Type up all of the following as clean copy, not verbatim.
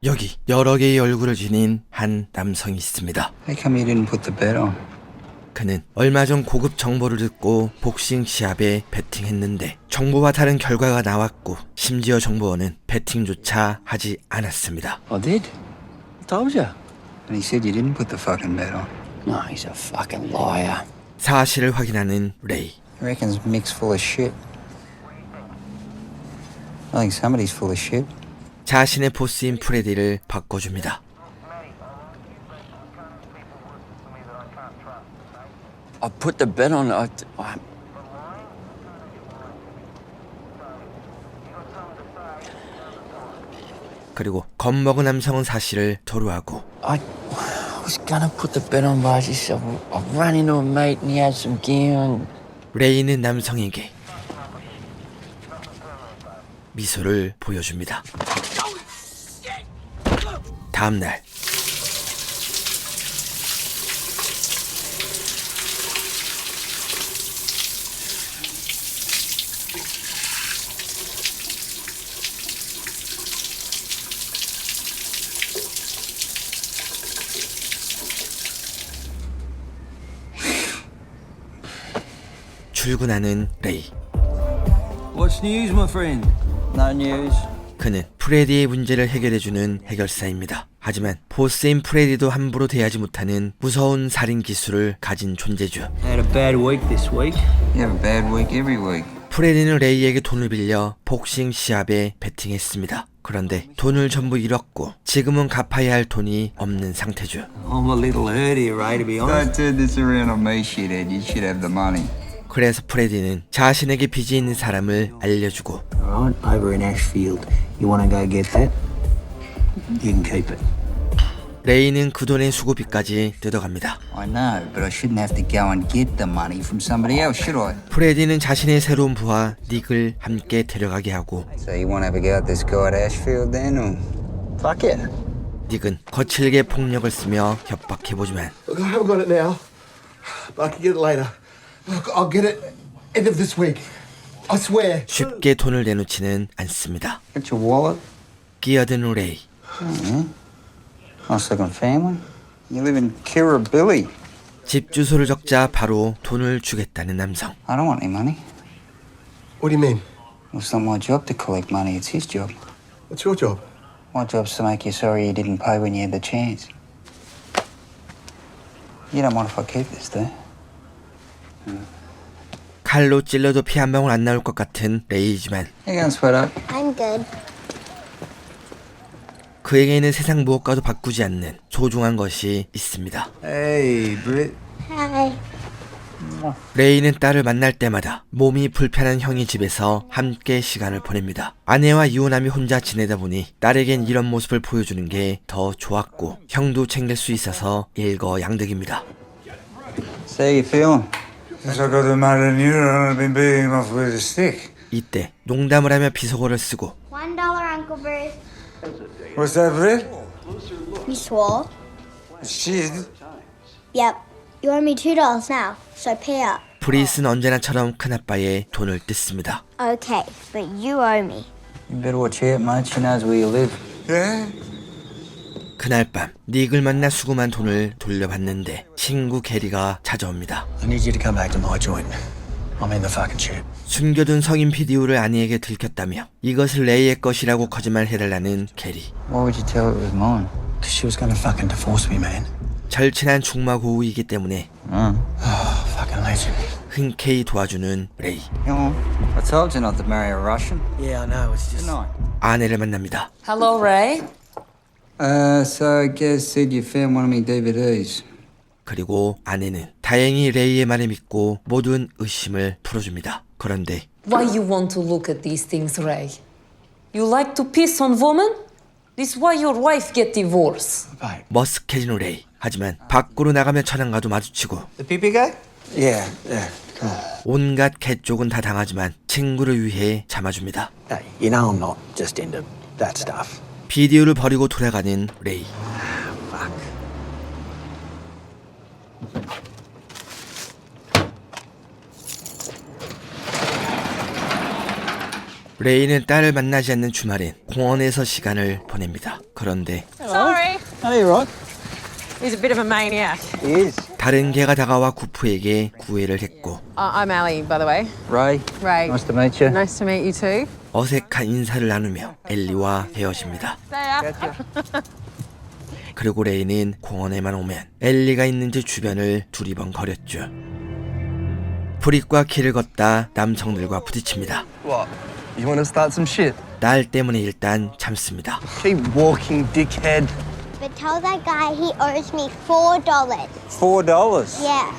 여기 여러 개의 얼굴을 지닌 한 남성이 있습니다. How come you didn't put the bet on? 그는 얼마 전 고급 정보를 듣고 복싱 시합에 베팅했는데 정보와 다른 결과가 나왔고 심지어 정보원은 베팅조차 하지 않았습니다. I did. I told you. And he said you didn't put the fucking bet on. No, he's a fucking liar. 사실을 확인하는 레이. He reckons Mick's full of shit. I think somebody's full of shit. 자신의 보스인 프레디를 바꿔줍니다. I put the bet on. 그리고 겁먹은 남성은 사실을 토로하고 I was gonna put the bet on, but I just I ran into a mate and he had some gear and. 레이는 남성에게 미소를 보여줍니다. 다음날 출근하는 레이. What's news, my friend? No news. 그는 프레디의 문제를 해결해주는 해결사입니다. 하지만 보스인 프레디도 함부로 대하지 못하는 무서운 살인 기술을 가진 존재죠. Had a bad week this week. You have a bad week every week. 프레디는 레이에게 돈을 빌려 복싱 시합에 베팅했습니다. 그런데 돈을 전부 잃었고 지금은 갚아야 할 돈이 없는 상태죠. I'm a little hurt here, Ray, to be honest. Don't turn this around on me, shithead. You should have the money. 그래서 프레디는 자신에게 빚이 있는 사람을 알려주고 All right, over in Ashfield. You want to go get that? You can keep it. 레이는 그 돈의 수고비까지 뜯어갑니다. I know, but I shouldn't have to go and get the money from somebody else, should I? 프레디는 자신의 새로운 부하 닉을 함께 데려가게 하고 So you want to have a go at this guy at Ashfield then, or? Fuck it. 닉은 거칠게 폭력을 쓰며 협박해보지만 Look, I haven't got it now, but I can get it later. Look, I'll get it end of this week. I swear. 쉽게 돈을 내놓지는 않습니다. Get your wallet. 끼어든 레이. Nice looking family. You live in Kirribilli. 집 주소를 적자 바로 돈을 주겠다는 남성. I don't want any money. What do you mean? Well, it's not my job to collect money, it's his job. What's your job? My job's to make you sorry you didn't pay when you had the chance. You don't mind if I keep this, do you? 칼로 찔러도 피 한 방울 안 나올 것 같은 레이지만 You going sweat up? I'm good. 그에게는 세상 무엇과도 바꾸지 않는 소중한 것이 있습니다. Hey, Britt. Hi. 레이는 딸을 만날 때마다 몸이 불편한 형이 집에서 함께 시간을 보냅니다. 아내와 이혼하며 혼자 지내다 보니 딸에겐 이런 모습을 보여주는 게 더 좋았고 형도 챙길 수 있어서 일거양득입니다. So how you feeling? Since I got the motor neuron, I've been beating him off with a stick. 이때 농담을 하며 비속어를 쓰고 $1, Uncle Bruce. What's that, Britt? You swore? Shit. Yep. You owe me $2 now, so pay up. 브리스는 언제나처럼 큰아빠의 돈을 뜯습니다. Okay, but you owe me. You better watch out, mate. She knows where you live. Yeah? 그날 밤 닉을 만나 수금한 돈을 돌려받는데 친구 게리가 찾아옵니다. I need you to come back to my joint. I'm in the fucking shit. 숨겨둔 성인 비디오를 아내에게 들켰다며 이것을 레이의 것이라고 거짓말해달라는 게리. Why would you tell it was mine? Because she was gonna fucking divorce me, man. 절친한 중마고우이기 때문에 Oh, fucking legend. 흔쾌히 도와주는 레이. Come on. I told you not to marry a Russian. Yeah, I know. It's Good just. night. 아내를 만납니다. Hello, Ray. So I guess said you found one of my DVDs. 그리고 아내는 다행히 레이의 말을 믿고 모든 의심을 풀어줍니다. 그런데 Why you want to look at these things, Ray? You like to piss on women? This why your wife get divorced. Babe. 머쓱해진 레이. 하지만 밖으로 나가면 천안과도 마주치고 The pee guy? Yeah, yeah. Come on. 온갖 개쪽은 다 당하지만 친구를 위해 참아줍니다. Hey, you know I'm not just into that stuff. 비디오를 버리고 돌아가는 레이. Fuck. 레이는 딸을 만나지 않는 주말엔 공원에서 시간을 보냅니다. 그런데 Sorry. No, you're right. He's a bit of a maniac. He is. 다른 개가 다가와 구프에게 구애를 했고 I'm Allie, by the way. Ray. Ray. Nice to meet you. Nice to meet you too. 어색한 인사를 나누며 엘리와 헤어집니다. 그리고 레이는 공원에만 오면 엘리가 있는지 주변을 두리번거렸죠. 브릭과 길을 걷다 남성들과 부딪힙니다. What? You want to start some shit? 딸 때문에 일단 참습니다. Keep walking, dickhead. But tell that guy he owes me $4. $4. Yeah.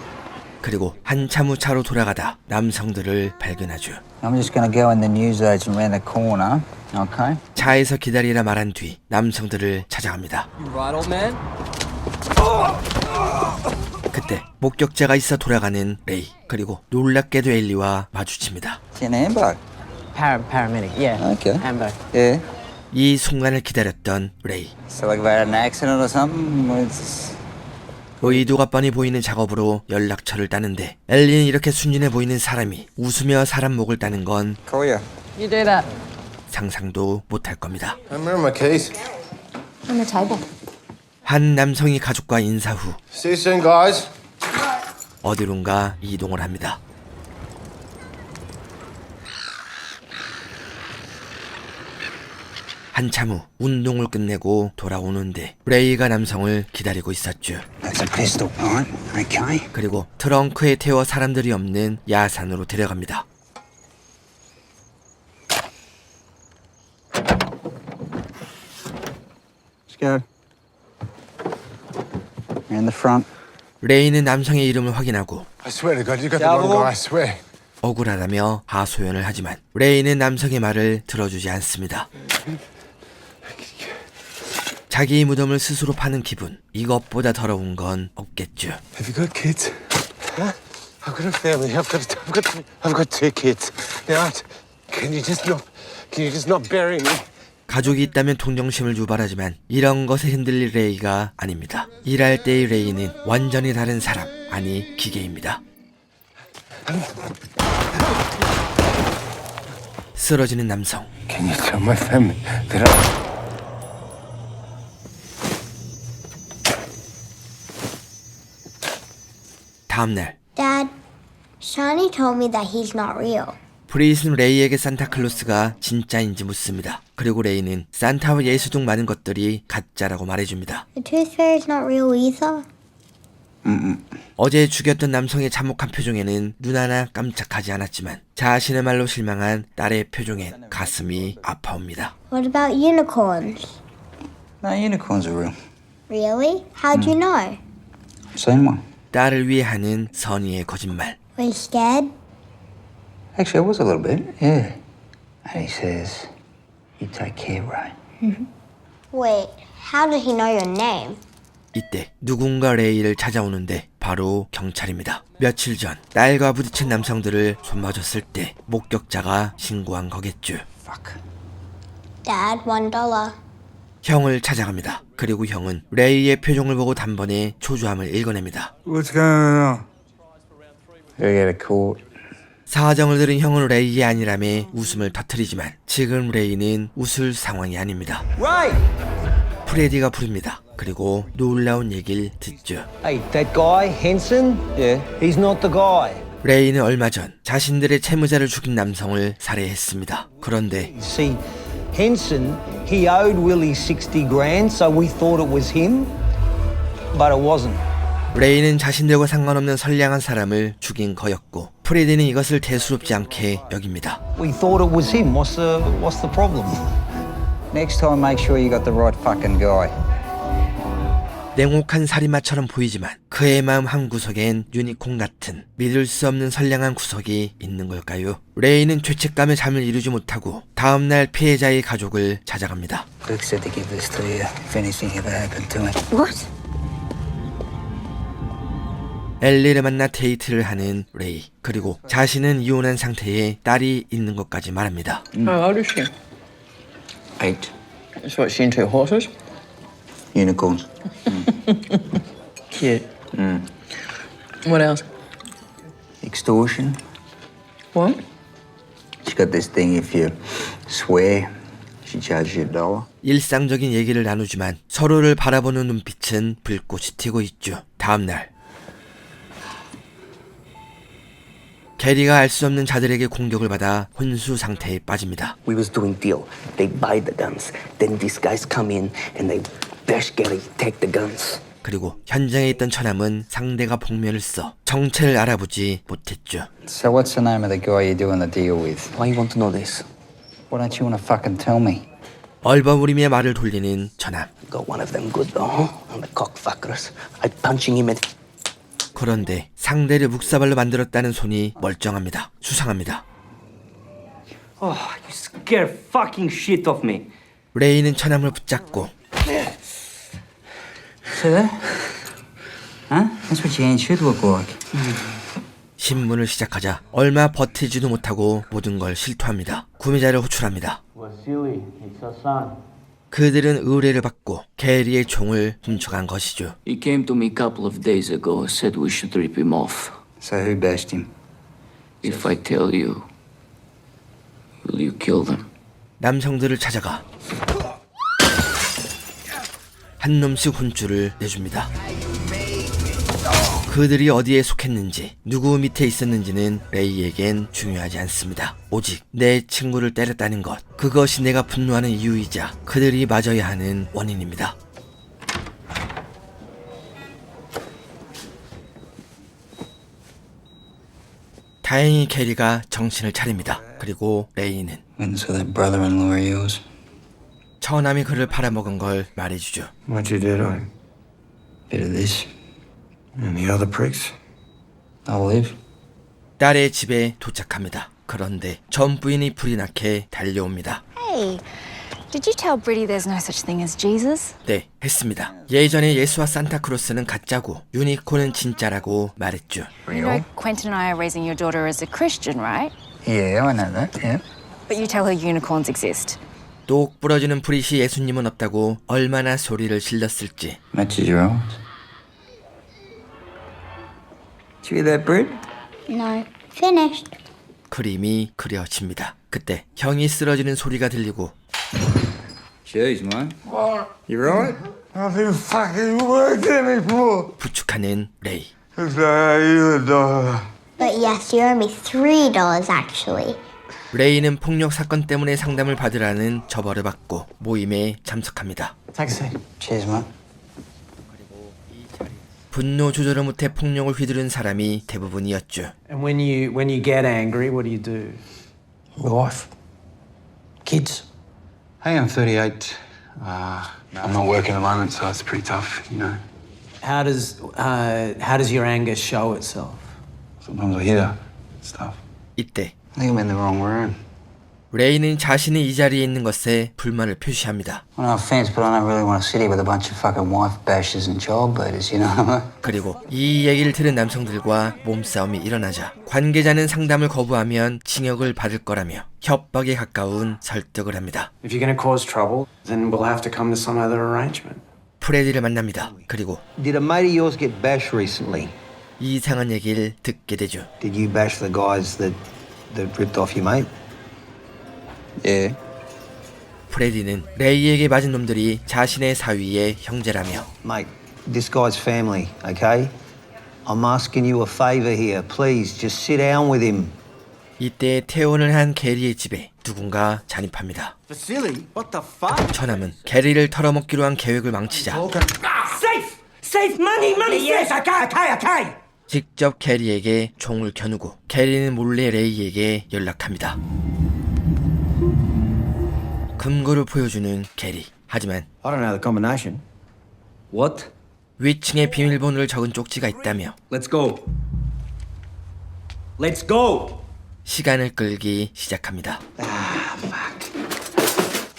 그리고 한참 후 차로 돌아가다 남성들을 발견하죠. I'm just going to go in the newsagent around the corner. Okay. 차에서 기다리라 말한 뒤 남성들을 찾아갑니다. Right, old man? 그때 목격자가 있어 돌아가는 레이, 그리고 놀랍게도 엘리와 마주칩니다. It's an Ambo. Paramedic, yeah. Okay. Ambo. Yeah. 이 순간을 기다렸던 레이. So like they've had an accident or something? It's... 의도가 뻔히 보이는 작업으로 연락처를 따는데 엘리는 이렇게 순진해 보이는 사람이 웃으며 사람 목을 따는 건 Call you. You do that. 상상도 못할 겁니다. I remember my keys. On the table. 한 남성이 가족과 인사 후 See you soon, guys. 어디론가 이동을 합니다. 한참 후 운동을 끝내고 돌아오는데 레이가 남성을 기다리고 있었죠. That's a pistol, right? Okay. 그리고 트렁크에 태워 사람들이 없는 야산으로 데려갑니다. Let's go. Around the front. 레이는 남성의 이름을 확인하고 I swear to God, you got the wrong guy. I swear. 억울하다며 하소연을 하지만 레이는 남성의 말을 들어주지 않습니다. 자기의 무덤을 스스로 파는 기분, 이것보다 더러운 건 없겠죠. Have you got kids? Huh? I've got a family. I've got 2 kids. Now, can you just not bury me? 가족이 있다면 동정심을 유발하지만 이런 것에 흔들릴 레이가 아닙니다. 일할 때의 레이는 완전히 다른 사람, 아니 기계입니다. 쓰러지는 남성. Can you tell my family that I... 다음날 Dad, Shani told me that he's not real. 브레이스는 레이에게 산타클로스가 진짜인지 묻습니다. 그리고 레이는 산타와 예수 등 많은 것들이 가짜라고 말해줍니다. The Tooth Fairy's not real either. 어제 죽였던 남성의 참혹한 표정에는 눈 하나 깜짝하지 않았지만 자신의 말로 실망한 딸의 표정엔 가슴이 아파옵니다. What about unicorns? No, unicorns are real. Really? How'd you know? I've seen one. 딸을 위해 하는 선의의 거짓말. Were you scared? Actually, I was a little bit, yeah. And he says, you take care, Ray. Wait, how did he know your name? 이때 누군가 레이를 찾아오는데 바로 경찰입니다. 며칠 전 딸과 부딪힌 남성들을 손봐줬을 때 목격자가 신고한 거겠죠. Fuck. Dad, $1. 형을 찾아갑니다. 그리고 형은 레이의 표정을 보고 단번에 초조함을 읽어냅니다. What's going on? Gotta get a court. 사정을 들은 형은 레이의 아니라며 웃음을 터뜨리지만 지금 레이는 웃을 상황이 아닙니다. Ray! 프레디가 부릅니다. 그리고 놀라운 얘기를 듣죠. Hey, that guy, Henson? Yeah. He's not the guy. 레이는 얼마 전 자신들의 채무자를 죽인 남성을 살해했습니다. 그런데 See, Henson, he owed Willie 60 grand, so we thought it was him, but it wasn't. 레이는 자신들과 상관없는 선량한 사람을 죽인 거였고 프레디는 이것을 대수롭지 않게 여깁니다. We thought it was him. What's the problem? Next time, make sure you got the right fucking guy. 냉혹한 살인마처럼 보이지만 그의 마음 한구석엔 유니콘 같은 믿을 수 없는 선량한 구석이 있는 걸까요? 레이는 죄책감에 잠을 이루지 못하고 다음날 피해자의 가족을 찾아갑니다. Luke said to give this to you if anything ever happened to him. What? 엘리를 만나 데이트를 하는 레이, 그리고 자신은 이혼한 상태에 딸이 있는 것까지 말합니다. How old is she? 8. So what, she into horses? Unicorns. Cute. What else? Extortion. What? She's got this thing if you Swear she charged you $1. 일상적인 얘기를 나누지만 서로를 바라보는 눈빛은 불꽃이 튀고 있죠. 다음날 게리가 알 수 없는 자들에게 공격을 받아 혼수 상태에 빠집니다. We was doing deal. They buy the guns. Then these guys come in and they bash Gary, take the guns. 그리고 현장에 있던 처남은 상대가 복면을 써 정체를 알아보지 못했죠. So what's the name of the guy you're doing the deal with? Why you want to know this? Why don't you want to fucking tell me? 얼버무리며 말을 돌리는 처남. Got one of them good though, huh? And the cockfuckers. I punching him and 그런데 상대를 묵사발로 만들었다는 손이 멀쩡합니다. 수상합니다. Oh, you scared fucking shit off me. 레이는 처남을 붙잡고 See that? Huh? That's what your hand should look like. 신문을 시작하자 얼마 버티지도 못하고 모든 걸 실토합니다. 구매자를 호출합니다. 그들은 의뢰를 받고 게리의 총을 훔쳐간 것이죠. He came to me a couple of days ago, said we should rip him off. So who bashed him? If I tell you, will you kill them? 남성들을 찾아가 한 놈씩 혼쭐을 내줍니다. 그들이 어디에 속했는지 누구 밑에 있었는지는 레이에겐 중요하지 않습니다. 오직 내 친구를 때렸다는 것, 그것이 내가 분노하는 이유이자 그들이 맞아야 하는 원인입니다. 다행히 게리가 정신을 차립니다. 그리고 레이는 Went and saw that brother-in-law of yours. 처남이 그를 팔아먹은 걸 말해주죠. What'd you do to him? Bit of this. And the other pricks? I'll live. 딸의 집에 도착합니다. 그런데 전 부인이 불이 나게 달려옵니다. Hey, did you tell Bridie there's no such thing as Jesus? 네, 했습니다. 예전에 예수와 산타크로스는 가짜고 유니콘은 진짜라고 말했죠. You know, Quentin and I are raising your daughter as a Christian, right? Yeah, I know that, yeah. But you tell her unicorns exist. 똑 부러지는 브릿이 예수님은 없다고 얼마나 소리를 질렀을지. Matches your arms. Did you hear that, Brit? No. Finished. 그림이 그려집니다. 그때 형이 쓰러지는 소리가 들리고 Jeez, man. You right? I've been fucking working me before. 부축하는 레이. Looks like you die. But yes, you owe me $3 actually. 레이는 폭력 사건 때문에 상담을 받으라는 처벌을 받고 모임에 참석합니다. take a seat. Cheers, man. 분노 조절을 못해 폭력을 휘두른 사람이 대부분이었죠. And when you get angry, what do? Wife. Kids. Hey, I'm 38. I'm not working at the moment, so it's pretty tough, you know. How does your anger show itself? Sometimes I hear stuff. 이때 I think I'm in the wrong room. 레이는 자신이 이 자리에 있는 것에 불만을 표시합니다. Well, no offense, but I don't really want to sit here with a bunch of fucking wife bashers and child beaters, you know what I mean? 그리고 이 얘기를 들은 남성들과 몸싸움이 일어나자 관계자는 상담을 거부하면 징역을 받을 거라며 협박에 가까운 설득을 합니다. If you're going to cause trouble, then we'll have to come to some other arrangement. 프레디를 만납니다. 그리고 Did a mate of yours get bashed recently? 이상한 얘기를 듣게 되죠. Did you bash the guys that ripped off your mate? Yeah. 프레디는 레이에게 맞은 놈들이 자신의 사위의 형제라며 Mate, this guy's family, okay? I'm asking you a favor here. Please, just sit down with him. 이때 퇴원을 한 게리의 집에 누군가 잔입합니다. Vasily, what the fuck? 처남은 게리를 털어먹기로 한 계획을 망치자 Safe money, yes, okay. 직접 게리에게 총을 겨누고 게리는 몰래 레이에게 연락합니다. 금고를 보여주는 게리. 하지만 I don't know the combination. What? 위층에 비밀번호를 적은 쪽지가 있다며 Let's go. Let's go. 시간을 끌기 시작합니다.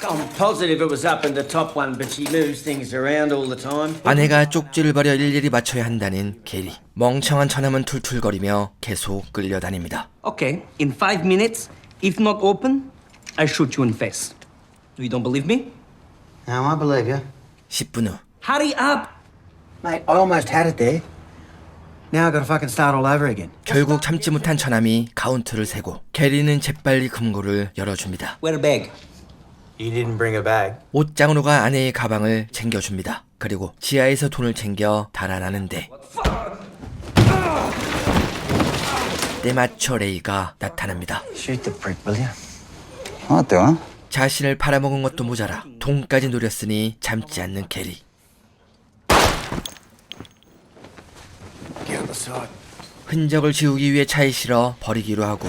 I'm positive it was up in the top one, but she moves things around all the time. 아내가 쪽지를 버려 일일이 맞춰야 한다는 게리. 멍청한 처남은 툴툴거리며 계속 끌려다닙니다. Okay, in 5 minutes, if not open, I shoot you in face. You don't believe me? No, I believe you. 10분 후 Hurry up. Mate, I almost had it there. Now I gotta fucking start all over again. 결국 참지 못한 처남이 카운트를 세고 게리는 재빨리 금고를 열어줍니다. Where the bag? You didn't bring a bag. 옷장으로가 아내의 가방을 챙겨줍니다. 그리고 지하에서 돈을 챙겨 달아나는데 때마쳐 레이가 나타납니다. Shoot the prick, will you? What the? 자신을 팔아먹은 것도 모자라 돈까지 노렸으니 참지 않는 게리. 흔적을 지우기 위해 차에 실어 버리기로 하고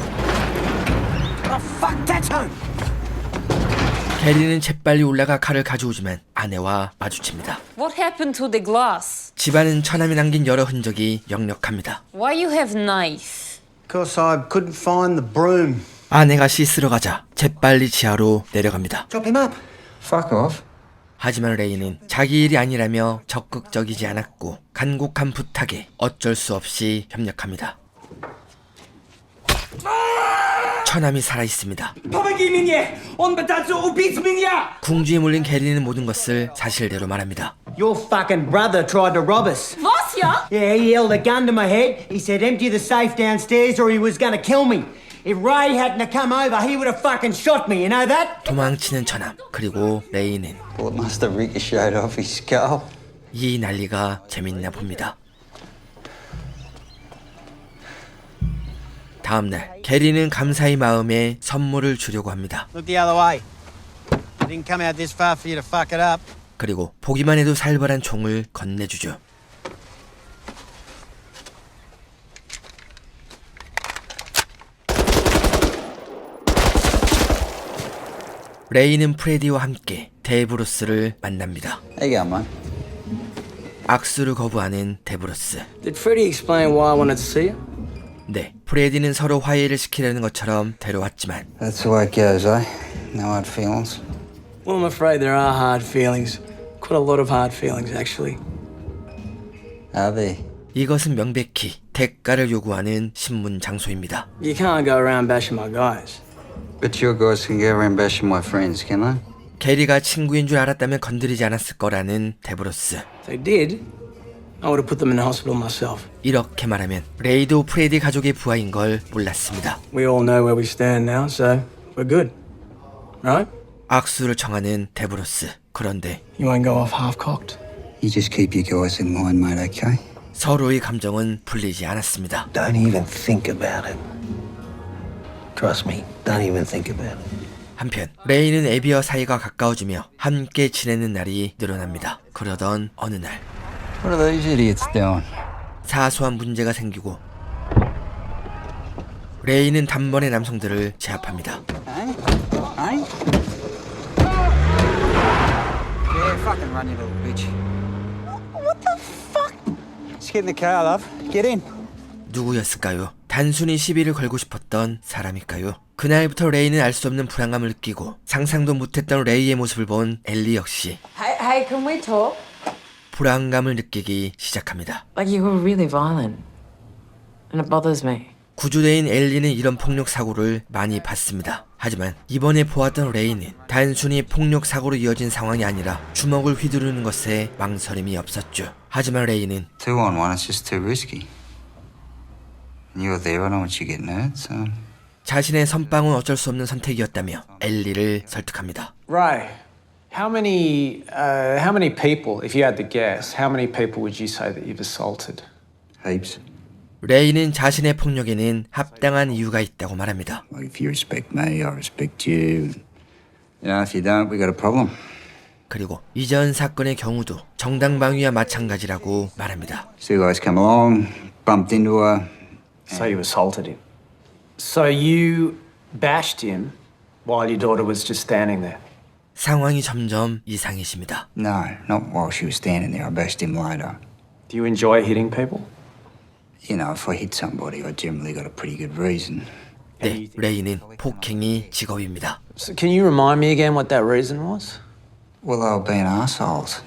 게리는 재빨리 올라가 칼을 가져오지만 아내와 마주칩니다. What happened to the glass? 집안은 처남이 남긴 여러 흔적이 역력합니다. Why you have knife? Because I couldn't find the broom. 아내가 씻으러 가자 재빨리 지하로 내려갑니다. Chop him up. Fuck off. 하지만 레이는 자기 일이 아니라며 적극적이지 않았고 간곡한 부탁에 어쩔 수 없이 협력합니다. 처남이 살아있습니다. 궁지에 몰린 게리는 모든 것을 사실대로 말합니다. Your fucking brother tried to rob us. Vasya? Yeah, he held a gun to my head. He said, empty the safe downstairs or he was gonna kill me. If Ray hadn't come over, he would have fucking shot me, you know that? 도망치는 처남 그리고 레이는 Bullet must have ricocheted off his skull. 이 난리가 재밌나 봅니다. 다음날 게리는 감사의 마음에 선물을 주려고 합니다. Look the other way. I didn't come out this far for you to fuck it up. 그리고 보기만 해도 살벌한 총을 건네주죠. 레이는 프레디와 함께 데브로스를 만납니다. There you go, man. 악수를 거부하는 데브로스. Did Freddie explain why I wanted to see you? 네, 프레디는 서로 화해를 시키려는 것처럼 데려왔지만 That's the way it goes, eh? No hard feelings. Well, I'm afraid there are hard feelings. Quite a lot of hard feelings, actually. Are they? 이것은 명백히 대가를 요구하는 신문 장소입니다. You can't go around bashing my guys. But your guys can go around bashing my friends, can they? 게리가 친구인 줄 알았다면 건드리지 않았을 거라는 데브로스. If they did, I would have put them in the hospital myself. 이렇게 말하면 레이도 프레디 가족의 부하인 걸 몰랐습니다. We all know where we stand now, so we're good. Right? 악수를 청하는 데브로스. 그런데 You won't go off half-cocked. You just keep your guys in mind, mate, okay? 서로의 감정은 풀리지 않았습니다. Don't even think about it. Trust me, don't even think about it. 한편 레이는 애비와 사이가 가까워지며 함께 지내는 날이 늘어납니다. 그러던 어느 날 What are these idiots doing? 사소한 문제가 생기고 레이는 단번에 남성들을 제압합니다. Hey? Hey? Yeah, fucking run, you little bitch. What the fuck? Let's get in the car, love. Get in. 누구였을까요? 단순히 시비를 걸고 싶었던 사람일까요? 그날부터 레이는 알 수 없는 불안감을 느끼고 상상도 못했던 레이의 모습을 본 엘리 역시 Hey, can we talk? 불안감을 느끼기 시작합니다. Like you were really violent. And it bothers me. 구조대인 엘리는 이런 폭력 사고를 많이 봤습니다. 하지만 이번에 보았던 레이는 단순히 폭력 사고로 이어진 상황이 아니라 주먹을 휘두르는 것에 망설임이 없었죠. 하지만 레이는 2-on-1, it's just too risky. You're there, I don't want you getting hurt, so... 자신의 선빵은 어쩔 수 없는 선택이었다며 엘리를 설득합니다. Ray, how many people, if you had to guess, how many people would you say that you've assaulted? Heaps. 레이는 자신의 폭력에는 합당한 이유가 있다고 말합니다. Like, if you respect me, I respect you. You know, if you don't, we got a problem. 그리고 이전 사건의 경우도 정당방위와 마찬가지라고 말합니다. Two guys come along, bumped into her. So you assaulted him. So you bashed him while your daughter was just standing there? 상황이 점점 이상해집니다. No, not while she was standing there. I bashed him later. Do you enjoy hitting people? You know, if I hit somebody, I generally got a pretty good reason. 네, 레이는 폭행이 직업입니다. So can you remind me again what that reason was? Well, they were being assholes.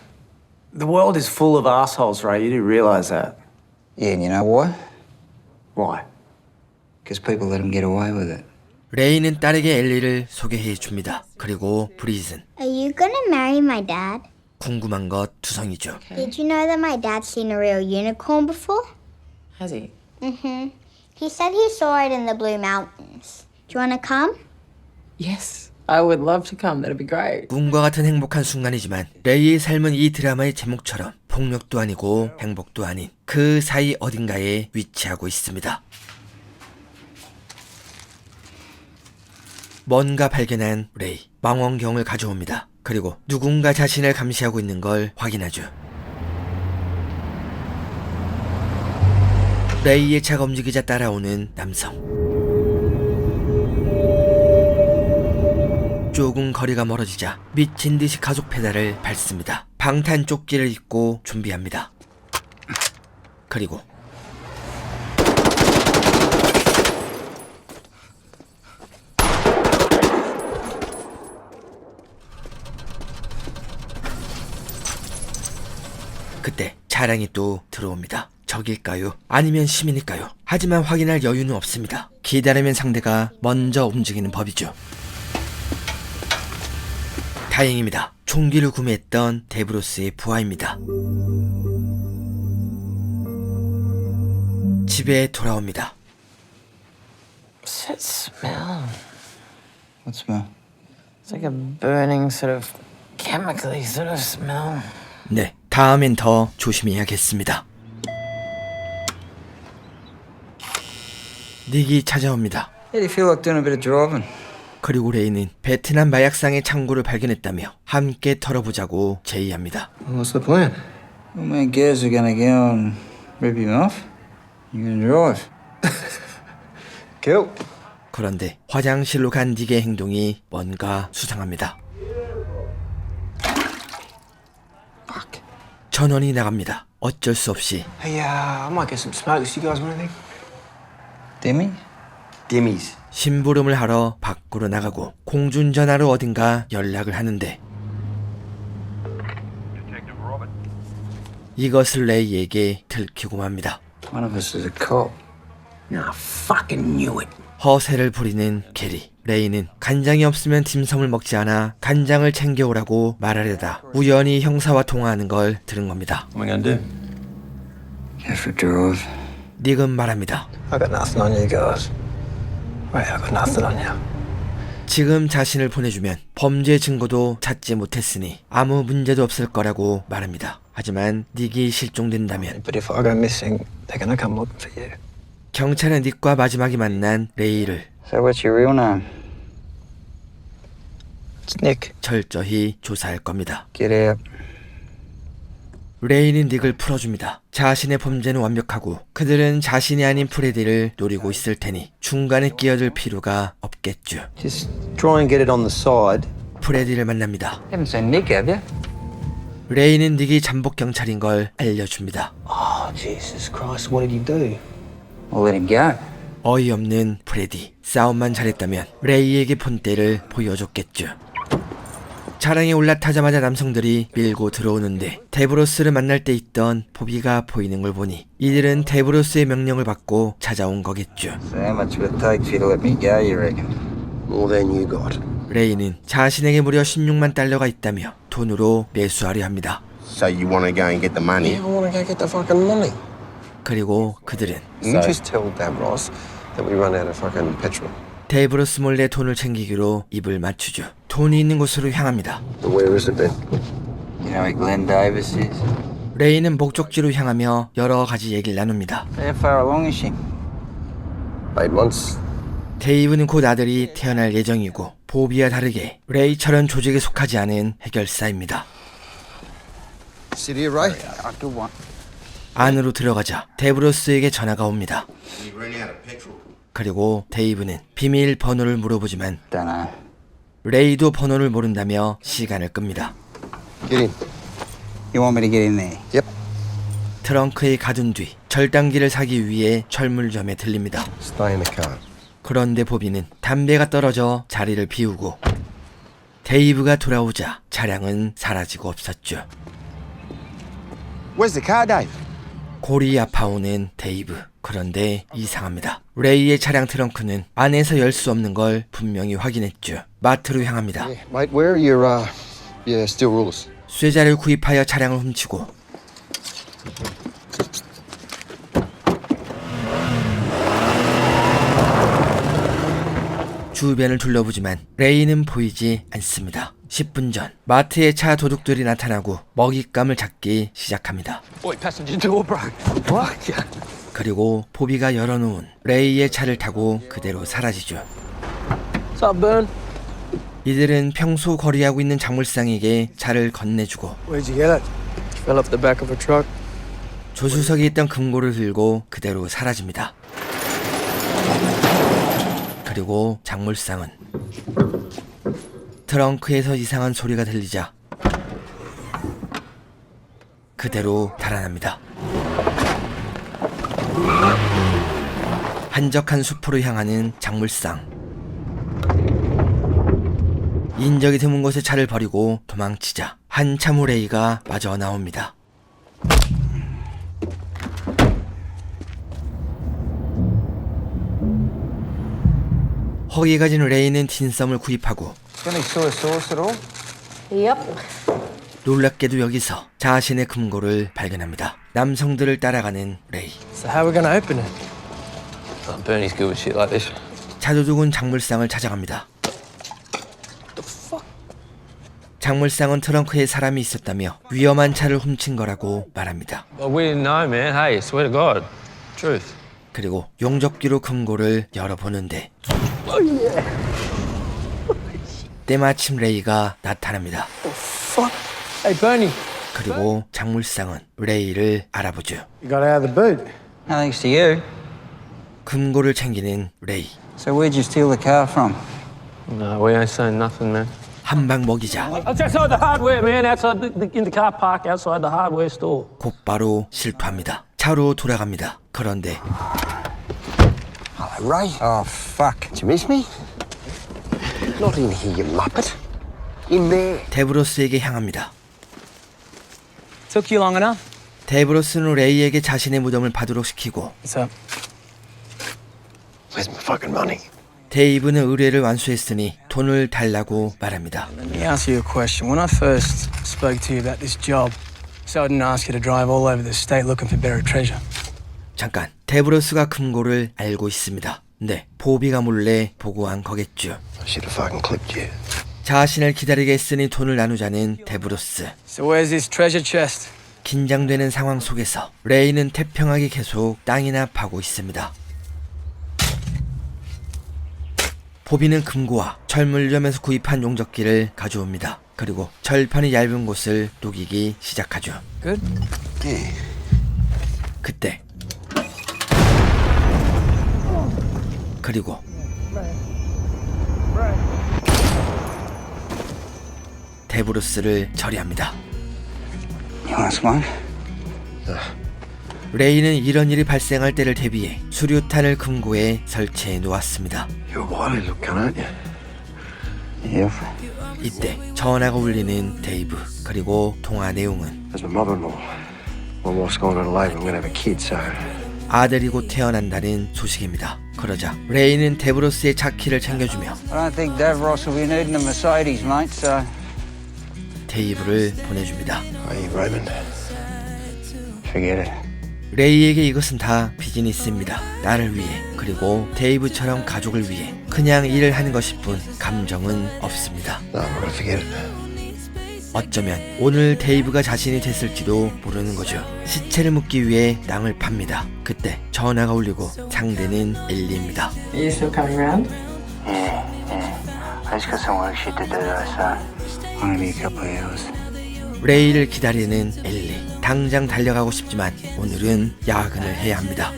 The world is full of assholes, Ray. You do realise that? Yeah, and you know why? Why? Because people let them get away with it. 레이는 딸에게 엘리를 소개해 줍니다. 그리고 브리즌. Are you gonna marry my dad? 궁금한 것 투성이죠. Did you know that my dad's seen a real unicorn before? Has he? Mm-hmm. He said he saw it in the Blue Mountains. Do you want to come? Yes. I would love to come. That'd be great. 꿈과 같은 행복한 순간이지만 레이의 삶은 이 드라마의 제목처럼 폭력도 아니고 행복도 아닌 그 사이 어딘가에 위치하고 있습니다. 뭔가 발견한 레이, 망원경을 가져옵니다. 그리고 누군가 자신을 감시하고 있는 걸 확인하죠. 레이의 차가 움직이자 따라오는 남성. 조금 거리가 멀어지자 미친 듯이 가속 페달을 밟습니다. 방탄 조끼를 입고 준비합니다. 그리고 그때 차량이 또 들어옵니다. 적일까요? 아니면 시민일까요? 하지만 확인할 여유는 없습니다. 기다리면 상대가 먼저 움직이는 법이죠. 다행입니다. 총기를 구매했던 데브로스의 부하입니다. 집에 돌아옵니다. What's that smell? What smell? It's like a burning sort of chemically sort of smell. 네, 다음엔 더 조심해야겠습니다. 닉이 찾아옵니다. How do you feel like doing a bit of driving? 그리고 레이는 베트남 마약상의 창고를 발견했다며 함께 털어보자고 제의합니다. What's the plan? Well, my guys are gonna go and rip you off. You're gonna drive. Cool. 그런데 화장실로 간 닉의 행동이 뭔가 수상합니다. 전원이 나갑니다. 어쩔 수 없이 Hey, I might get some smokes. You guys want anything? Demi? Dimmies. 심부름을 하러 밖으로 나가고 공중전화로 어딘가 연락을 하는데 이것을 레이에게 들키고 맙니다. One of us is a cop. I fucking knew it. 허세를 부리는 게리. 레이는 간장이 없으면 딤섬을 먹지 않아 간장을 챙겨오라고 말하려다 우연히 형사와 통화하는 걸 들은 겁니다. What am I gonna do? You have to drive. 닉은 말합니다. I got nothing on you guys. Wait, I got nothing on you. 지금 자신을 보내주면 범죄 증거도 찾지 못했으니 아무 문제도 없을 거라고 말합니다. 하지만 닉이 실종된다면 But if I go missing, they're gonna come looking for you. 경찰은 닉과 마지막에 만난 레이를 So what's your real name? It's Nick. 철저히 조사할 겁니다. Get out. 레이는 닉을 풀어줍니다. 자신의 범죄는 완벽하고 그들은 자신이 아닌 프레디를 노리고 있을 테니 중간에 끼어들 필요가 없겠죠. Just try and get it on the side. 프레디를 만납니다. Haven't seen Nick, have you? 레이는 닉이 잠복 경찰인 걸 알려줍니다. Oh, Jesus Christ, what did you do? I'll let him go. 어이없는 프레디. 싸움만 잘했다면 레이에게 폰대를 보여줬겠죠. 차량에 올라타자마자 남성들이 밀고 들어오는데 데브로스를 만날 때 있던 보비가 보이는 걸 보니 이들은 데브로스의 명령을 받고 찾아온 거겠죠. So how much would it take for you to let me go, you reckon? More than you got. 레이는 자신에게 무려 16만 달러가 있다며 돈으로 매수하려 합니다. So you want to go and get the money? Yeah, I want to go get the fucking money. 그리고 그들은 You just tell Davros that we run out of fucking petrol. 데브로스 몰래 돈을 챙기기로 입을 맞추죠. 돈이 있는 곳으로 향합니다. Where is it then? You know where Glenn Davis is? 레이는 목적지로 향하며 여러 가지 얘기를 나눕니다. How far along is she? 8 months. 데이브는 곧 아들이 태어날 예정이고 보비와 다르게 레이처럼 조직에 속하지 않은 해결사입니다. Sit here, Ray. 안으로 들어가자 데브로스에게 전화가 옵니다. 그리고 데이브는 비밀 번호를 물어보지만 Dunno. 레이도 번호를 모른다며 시간을 끕니다. Get in. You want me to get in there? Yep. 트렁크에 가둔 뒤 절단기를 사기 위해 철물점에 들립니다. Stay in the car. 그런데 보비는 담배가 떨어져 자리를 비우고 데이브가 돌아오자 차량은 사라지고 없었죠. Where's the car, Dave? 골이 아파오는 데이브. 그런데 이상합니다. 레이의 차량 트렁크는 안에서 열 수 없는 걸 분명히 확인했죠. 마트로 향합니다. Yeah, mate, where are your steel rulers? 쇠자를 구입하여 차량을 훔치고 주변을 둘러보지만 레이는 보이지 않습니다. 10분 전 마트에 차 도둑들이 나타나고 먹잇감을 잡기 시작합니다. Oi, passenger door, bro. What? 그리고 보비가 열어놓은 레이의 차를 타고 그대로 사라지죠. What's up, Burn? 이들은 평소 거리하고 있는 작물상에게 차를 건네주고 Where'd you get it? Fell up the back of a truck. 조수석에 있던 금고를 들고 그대로 사라집니다. 그리고 작물상은 트렁크에서 이상한 소리가 들리자 그대로 달아납니다. 한적한 숲으로 향하는 작물상. 인적이 드문 곳에 차를 버리고 도망치자 한참 후 레이가 마저 나옵니다. 허기가 진 레이는 틴썸을 구입하고 Any soy sauce at all? Yep. 놀랍게도 여기서 자신의 금고를 발견합니다. 남성들을 따라가는 레이. So how are we gonna open it? Bernie's good with shit like this. 자도둑은 작물상을 찾아갑니다. 작물상은 트렁크에 사람이 있었다며 위험한 차를 훔친 거라고 말합니다. Well, we didn't know, man. Hey, swear to God. Truth. 그리고 용접기로 금고를 열어보는데 때마침 레이가 나타납니다. Fuck. Hey, Bernie. 그리고 작물상은 레이를 알아보죠. You got out of the boot. No thanks to you. 금고를 챙기는 레이. So where'd you steal the car from? No, we ain't saying nothing, man. 한 방 먹이자 That's outside the hardware, man. Outside in the car park outside the hardware store. 곧바로 실토합니다. 차로 돌아갑니다. 그런데 Hello, Ray. Oh, fuck. Did you miss me? Not in here, you muppet. In there. 데브로스에게 향합니다. Took you long enough? 데브로스는 레이에게 자신의 무덤을 파도록 시키고 What's up? Where's my fucking money? 데이브는 의뢰를 완수했으니 돈을 달라고 말합니다. Let me ask you a question. When I first spoke to you about this job, so I didn't ask you to drive all over the state looking for buried treasure. 잠깐, 데브로스가 금고를 알고 있습니다. 네, 보비가 몰래 보고한 거겠죠. I should have fucking clipped you. 자신을 기다리게 했으니 돈을 나누자는 데브로스. So where's this treasure chest? 긴장되는 상황 속에서 레이는 태평하게 계속 땅이나 파고 있습니다. 보비는 금고와 철물점에서 구입한 용접기를 가져옵니다. 그리고 절판이 얇은 곳을 녹이기 시작하죠. Good? 그때 그리고 데브로스를 처리합니다. You want some wine? 레이는 이런 일이 발생할 때를 대비해 수류탄을 금고에 설치해 놓았습니다. You're wily looking, aren't you? Yep. 이때 전화가 울리는 데이브. 그리고 통화 내용은 There's my mother-in-law. My wife's going on a labor. I'm gonna have a kid, so. 아들이 곧 태어난다는 소식입니다. 그러자 레이는 데브로스의 차 키를 챙겨주며 I don't think Davros will be needing a Mercedes, mate, so... 데이브를 보내줍니다. Hey, Raymond. Forget it. 레이에게 이것은 다 비즈니스입니다. 나를 위해 그리고 데이브처럼 가족을 위해 그냥 일을 하는 것일 뿐 감정은 없습니다. No, I'm gonna forget it. 어쩌면 오늘 데이브가 자신이 됐을지도 모르는 거죠. 시체를 묻기 위해 땅을 팝니다. 그때 전화가 울리고 상대는 엘리입니다. Are you still coming round? Yeah. I just got some work shit to do, so only be a couple of hours. 레이를 기다리는 엘리. 당장 달려가고 싶지만 오늘은 야근을 해야 합니다.